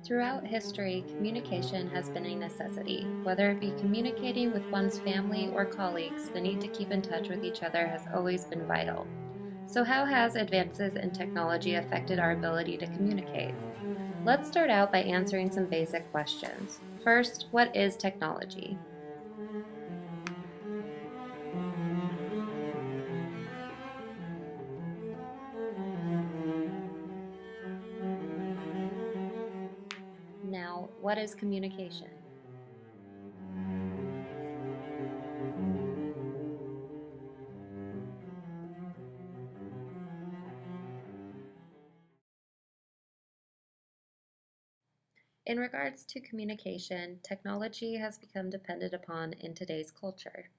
Throughout history, communication has been a necessity. Whether it be communicating with one's family or colleagues, the need to keep in touch with each other has always been vital. So, how has advances in technology affected our ability to communicate? Let's start out by answering some basic questions. First, what is technology? Now, what is communication? In regards to communication, technology has become depended upon in today's culture.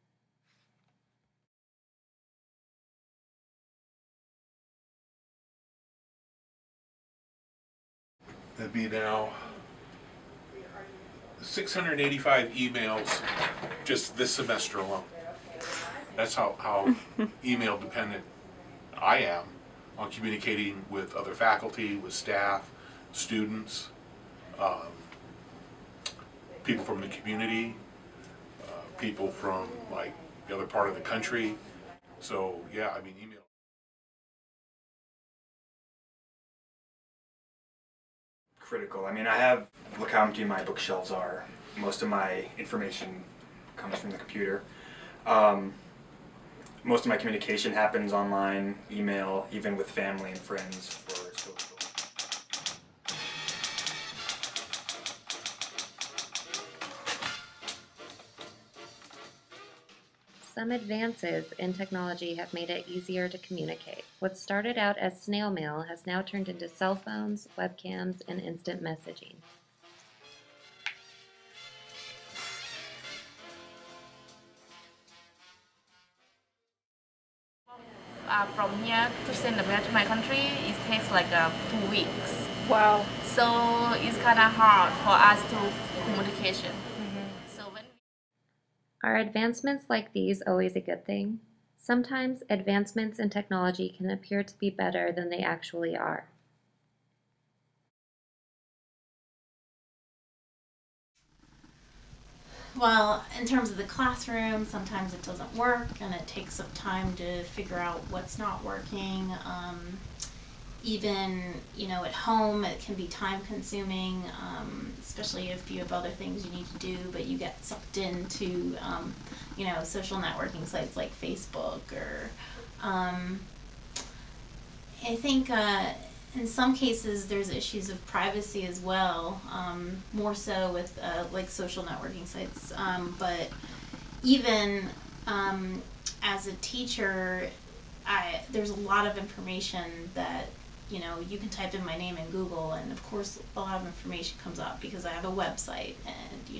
That'd be now 685 emails just this semester alone. That's how email dependent I am on communicating with other faculty, with staff, students, um, people from the community, people from like the other part of the country. So yeah, I mean email. Critical. I mean, I have, look how empty my bookshelves are. Most of my information comes from the computer. Most of my communication happens online, email, even with family and friends for social. Some advances in technology have made it easier to communicate. What started out as snail mail has now turned into cell phones, webcams, and instant messaging. From here to send the mail to my country, it takes like 2 weeks. Wow. So it's kind of hard for us to communication. So when Are advancements like these always a good thing? Sometimes advancements in technology can appear to be better than they actually are. Well, in terms of the classroom, sometimes it doesn't work and it takes some time to figure out what's not working. Even, at home, it can be time consuming, especially if you have other things you need to do, but you get sucked into, social networking sites like Facebook or, I think in some cases there's issues of privacy as well, more so with like social networking sites. But even as a teacher, there's a lot of information that you can type in my name in Google, and of course a lot of information comes up because I have a website, and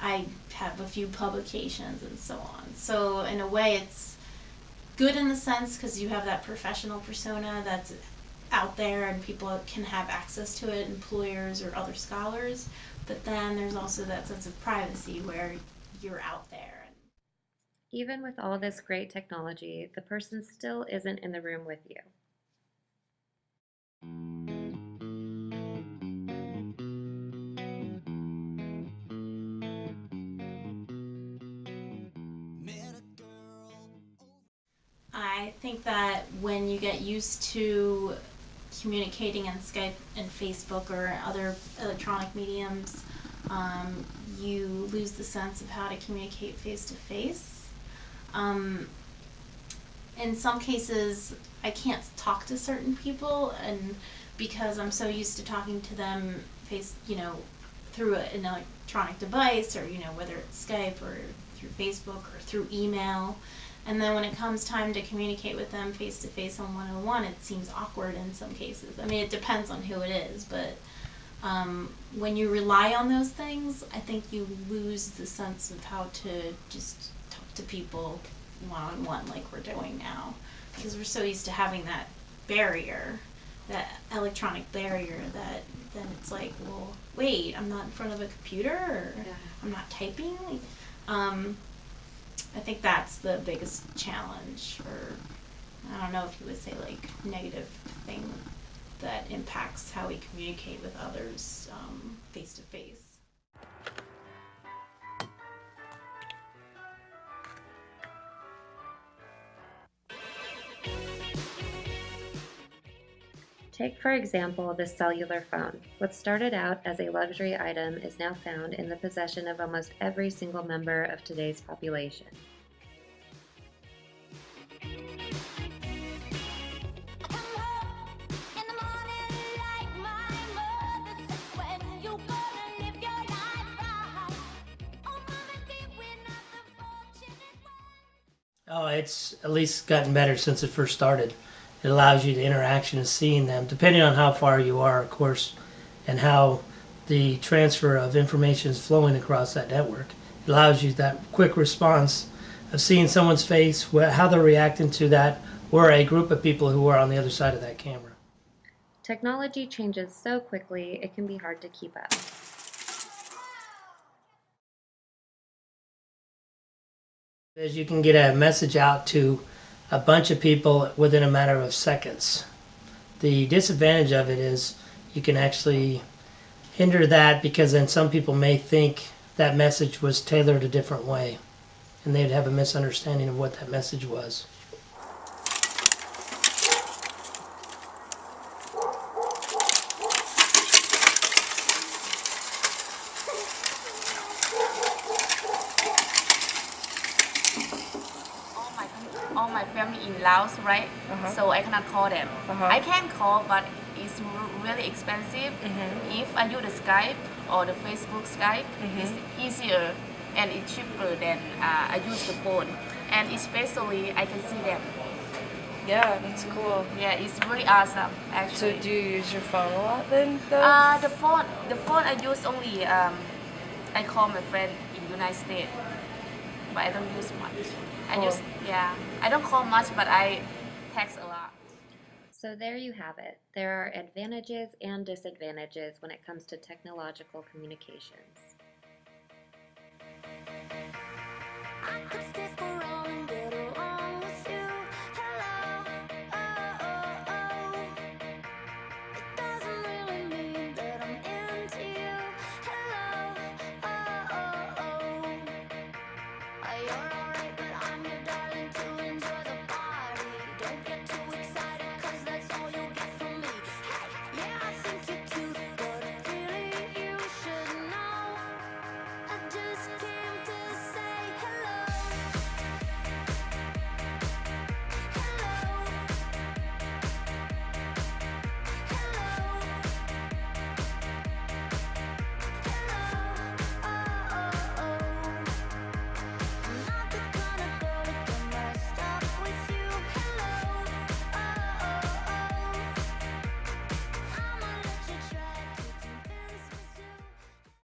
I have a few publications and so on. So in a way, it's good in the sense because you have that professional persona that's out there and people can have access to it, employers or other scholars, but then there's also that sense of privacy where you're out there. Even with all this great technology, the person still isn't in the room with you. I think that when you get used to communicating in Skype and Facebook or other electronic mediums, you lose the sense of how to communicate face to face. In some cases, I can't talk to certain people, and because I'm so used to talking to them through an electronic device, or whether it's Skype or through Facebook or through email. And then when it comes time to communicate with them face to face on one-on-one, it seems awkward in some cases. I mean, it depends on who it is, but when you rely on those things, I think you lose the sense of how to just talk to people one-on-one like we're doing now, because we're so used to having that barrier, that electronic barrier, that then it's like, well, wait, I'm not in front of a computer, or I'm not typing. I think that's the biggest challenge, or I don't know if you would say like negative thing that impacts how we communicate with others face to face. Take, for example, the cellular phone. What started out as a luxury item is now found in the possession of almost every single member of today's population. Oh, it's at least gotten better since it first started. It allows you the interaction of seeing them, depending on how far you are, of course, and how the transfer of information is flowing across that network. It allows you that quick response of seeing someone's face, how they're reacting to that, or a group of people who are on the other side of that camera. Technology changes so quickly, it can be hard to keep up. Is you can get a message out to a bunch of people within a matter of seconds. The disadvantage of it is you can actually hinder that, because then some people may think that message was tailored a different way, and they'd have a misunderstanding of what that message was. All my family in Laos, right? So I cannot call them. I can call, but it's really expensive. If I use the Skype or the Facebook Skype, it's easier and it's cheaper than I use the phone. And especially I can see them. Yeah, that's cool. Yeah, it's really awesome actually. So do you use your phone a lot then? Though? The phone I use only I call my friend in United States, but I don't use much. I don't call much, but I text a lot. So there you have it. There are advantages and disadvantages when it comes to technological communications. I could stay forever.